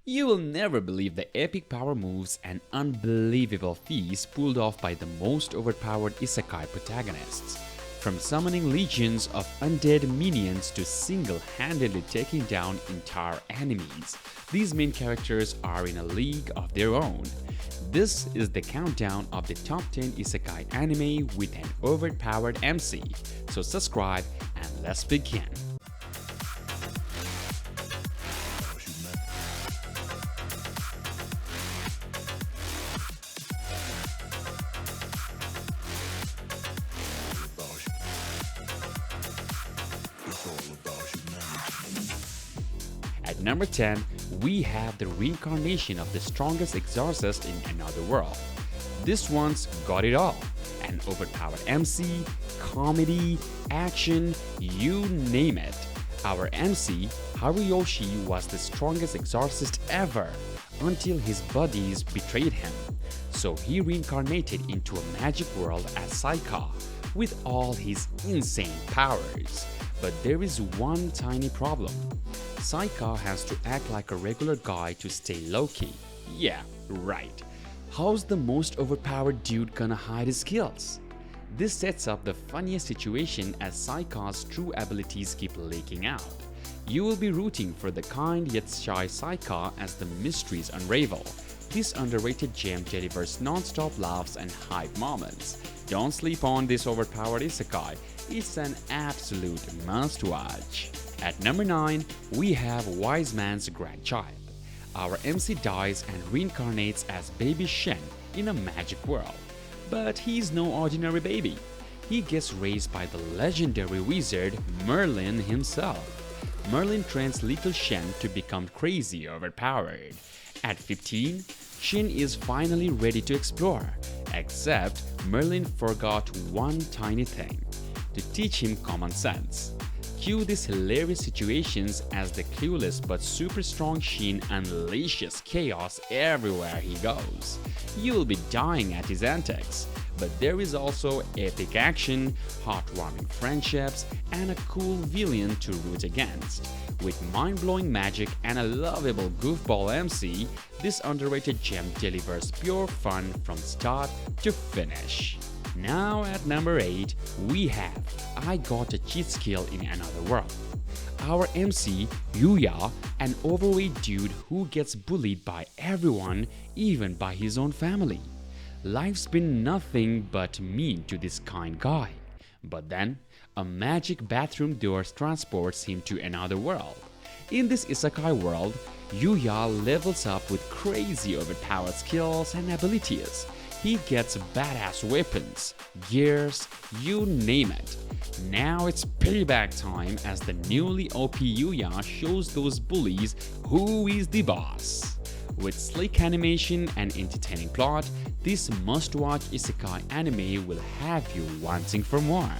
You will never believe the epic power moves and unbelievable feats pulled off by the most overpowered Isekai protagonists. From summoning legions of undead minions to single-handedly taking down entire enemies, these main characters are in a league of their own. This is the countdown of the top 10 Isekai anime with an overpowered MC. So subscribe and let's begin. At number 10, we have the reincarnation of the strongest exorcist in another world. This one's got it all. An overpowered MC, comedy, action, you name it. Our MC, Haruyoshi, was the strongest exorcist ever until his buddies betrayed him. So he reincarnated into a magic world as Saika with all his insane powers. But there is one tiny problem. Saika has to act like a regular guy to stay low-key. Yeah, right. How's the most overpowered dude gonna hide his skills? This sets up the funniest situation as Saika's true abilities keep leaking out. You will be rooting for the kind yet shy Saika as the mysteries unravel. This underrated gem delivers non-stop laughs and hype moments. Don't sleep on this overpowered isekai. It's an absolute must-watch. At number 9, we have Wise Man's Grandchild. Our MC dies and reincarnates as baby Shen in a magic world. But he's no ordinary baby. He gets raised by the legendary wizard Merlin himself. Merlin trains little Shen to become crazy overpowered. At 15, Shen is finally ready to explore, except Merlin forgot one tiny thing: to teach him common sense. Cue these hilarious situations as the clueless but super strong Shin unleashes chaos everywhere he goes. You'll be dying at his antics, but there is also epic action, heartwarming friendships, and a cool villain to root against. With mind-blowing magic and a lovable goofball MC, this underrated gem delivers pure fun from start to finish. Now at number 8, we have I Got a Cheat Skill in Another World. Our MC, Yuya, an overweight dude who gets bullied by everyone, even by his own family. Life's been nothing but mean to this kind guy. But then, a magic bathroom door transports him to another world. In this isekai world, Yuya levels up with crazy overpowered skills and abilities. He gets badass weapons, gears, you name it. Now it's payback time as the newly OP Yuya shows those bullies who is the boss. With slick animation and entertaining plot, this must-watch isekai anime will have you wanting for more.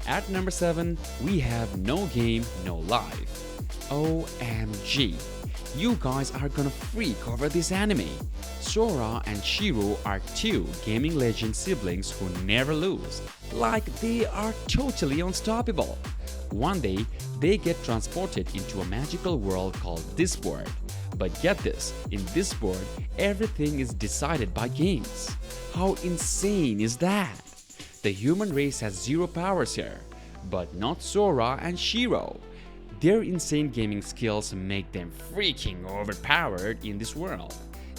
At number 7, we have No Game, No Life. OMG. You guys are gonna freak over this anime. Sora and Shiro are two gaming legend siblings who never lose. Like they are totally unstoppable. One day, they get transported into a magical world called Discord. But get this, in Discord, everything is decided by games. How insane is that? The human race has zero powers here, but not Sora and Shiro. Their insane gaming skills make them freaking overpowered in this world.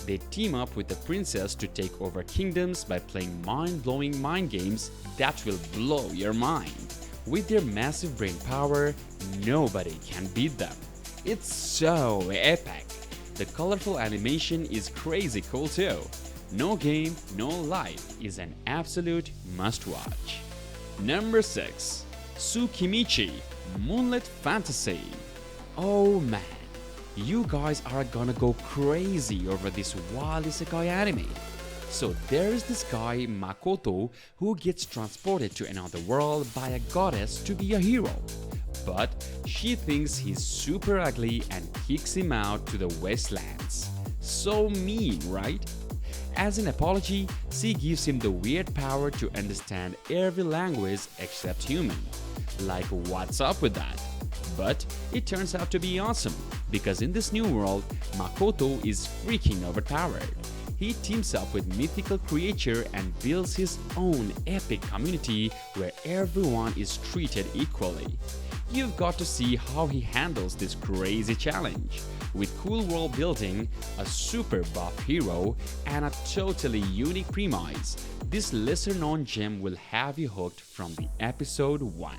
They team up with the princess to take over kingdoms by playing mind-blowing mind games that will blow your mind. With their massive brain power, nobody can beat them. It's so epic. The colorful animation is crazy cool too. No Game, No Life is an absolute must-watch. Number 6. Tsukimichi Moonlit Fantasy. Oh man, you guys are gonna go crazy over this wild isekai anime. So there is this guy Makoto who gets transported to another world by a goddess to be a hero. But she thinks he's super ugly and kicks him out to the wastelands. So mean, right? As an apology, she gives him the weird power to understand every language except human. Like, what's up with that? But it turns out to be awesome Because in this new world, Makoto is freaking overpowered. He teams up with mythical creature and builds his own epic community where everyone is treated equally. You've got to see how he handles this crazy challenge. With cool world building, a super buff hero, and a totally unique premise, this lesser known gem will have you hooked from the episode 1.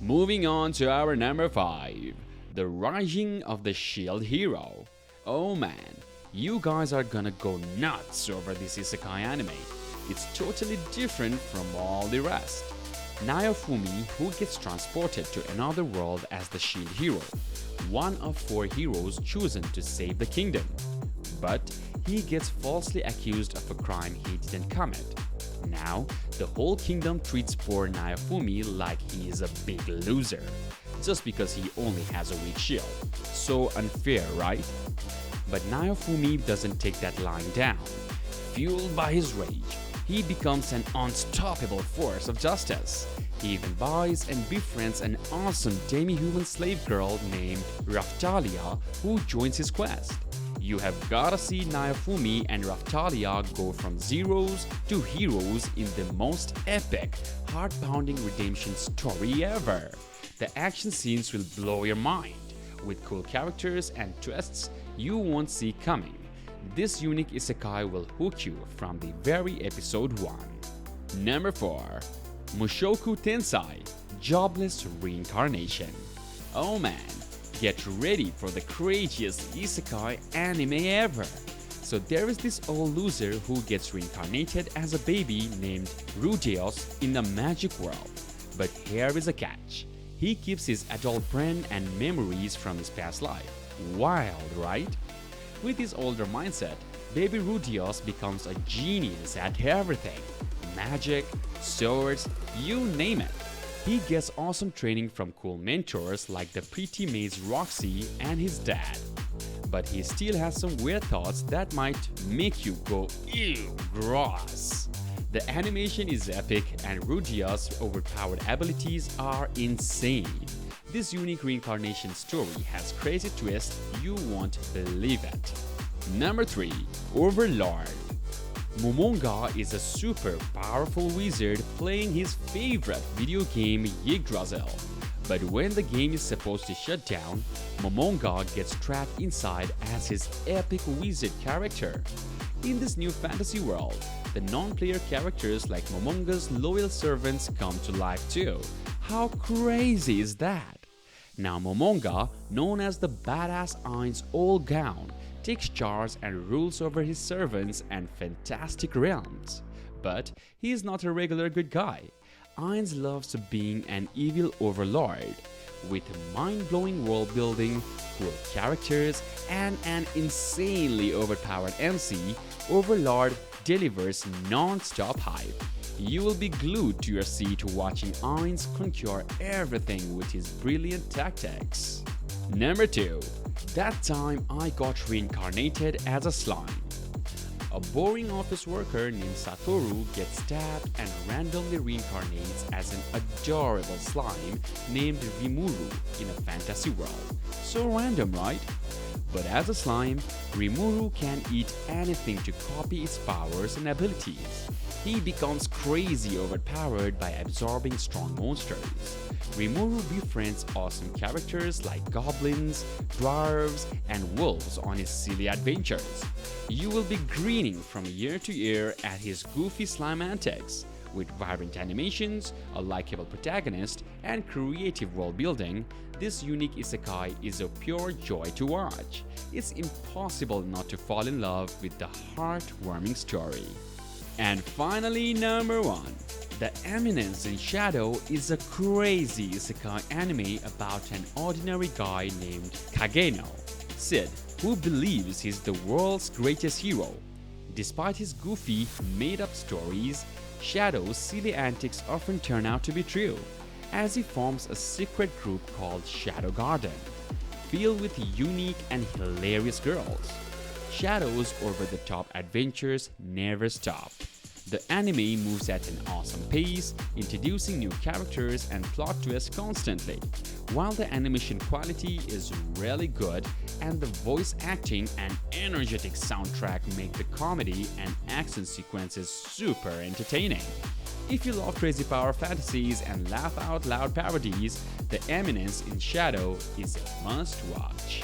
Moving on to our number 5, The Rising of the Shield Hero. Oh man, you guys are gonna go nuts over this isekai anime. It's totally different from all the rest. Naofumi, who gets transported to another world as the Shield Hero, one of 4 heroes chosen to save the kingdom. But he gets falsely accused of a crime he didn't commit. Now, the whole kingdom treats poor Naofumi like he is a big loser, just because he only has a weak shield. So unfair, right? But Naofumi doesn't take that lying down. Fueled by his rage, he becomes an unstoppable force of justice. He even buys and befriends an awesome demi-human slave girl named Raftalia who joins his quest. You have gotta see Naofumi and Raftalia go from zeros to heroes in the most epic, heart-pounding redemption story ever. The action scenes will blow your mind, with cool characters and twists you won't see coming. This unique isekai will hook you from the very episode 1. Number 4. Mushoku Tensei, Jobless Reincarnation. Oh man, get ready for the craziest isekai anime ever. So there is this old loser who gets reincarnated as a baby named Rudeus in a magic world. But here is a catch. He keeps his adult brain and memories from his past life. Wild, right? With his older mindset, baby Rudeus becomes a genius at everything. Magic, swords, you name it. He gets awesome training from cool mentors like the pretty maze Roxy and his dad. But he still has some weird thoughts that might make you go ew, gross. The animation is epic and Rudeus' overpowered abilities are insane. This unique reincarnation story has crazy twists you won't believe it. Number 3. Overlord. Momonga is a super powerful wizard playing his favorite video game Yggdrasil. But when the game is supposed to shut down, Momonga gets trapped inside as his epic wizard character. In this new fantasy world, the non-player characters like Momonga's loyal servants come to life too. How crazy is that? Now Momonga, known as the badass Ain's old gown, takes charge and rules over his servants and fantastic realms. But he is not a regular good guy. Ainz loves being an evil overlord. With mind-blowing world building, cool characters, and an insanely overpowered MC, Overlord delivers non-stop hype. You will be glued to your seat watching Ainz conquer everything with his brilliant tactics. Number 2. That time I got reincarnated as a slime. A boring office worker named Satoru gets stabbed and randomly reincarnates as an adorable slime named Rimuru in a fantasy world. So random, right? But as a slime, Rimuru can eat anything to copy its powers and abilities. He becomes crazy overpowered by absorbing strong monsters. Rimuru befriends awesome characters like goblins, dwarves, and wolves on his silly adventures. You will be grinning from ear to ear at his goofy slime antics. With vibrant animations, a likable protagonist, and creative world building, this unique isekai is a pure joy to watch. It's impossible not to fall in love with the heartwarming story. And finally, number 1. The Eminence in Shadow is a crazy isekai anime about an ordinary guy named Kageno, Sid, who believes he's the world's greatest hero. Despite his goofy, made-up stories, Shadow's silly antics often turn out to be true, as he forms a secret group called Shadow Garden, filled with unique and hilarious girls. Shadow's over-the-top adventures never stop. The anime moves at an awesome pace, introducing new characters and plot twists constantly. While the animation quality is really good and the voice acting and energetic soundtrack make the comedy and action sequences super entertaining. If you love crazy power fantasies and laugh out loud parodies, The Eminence in Shadow is a must watch.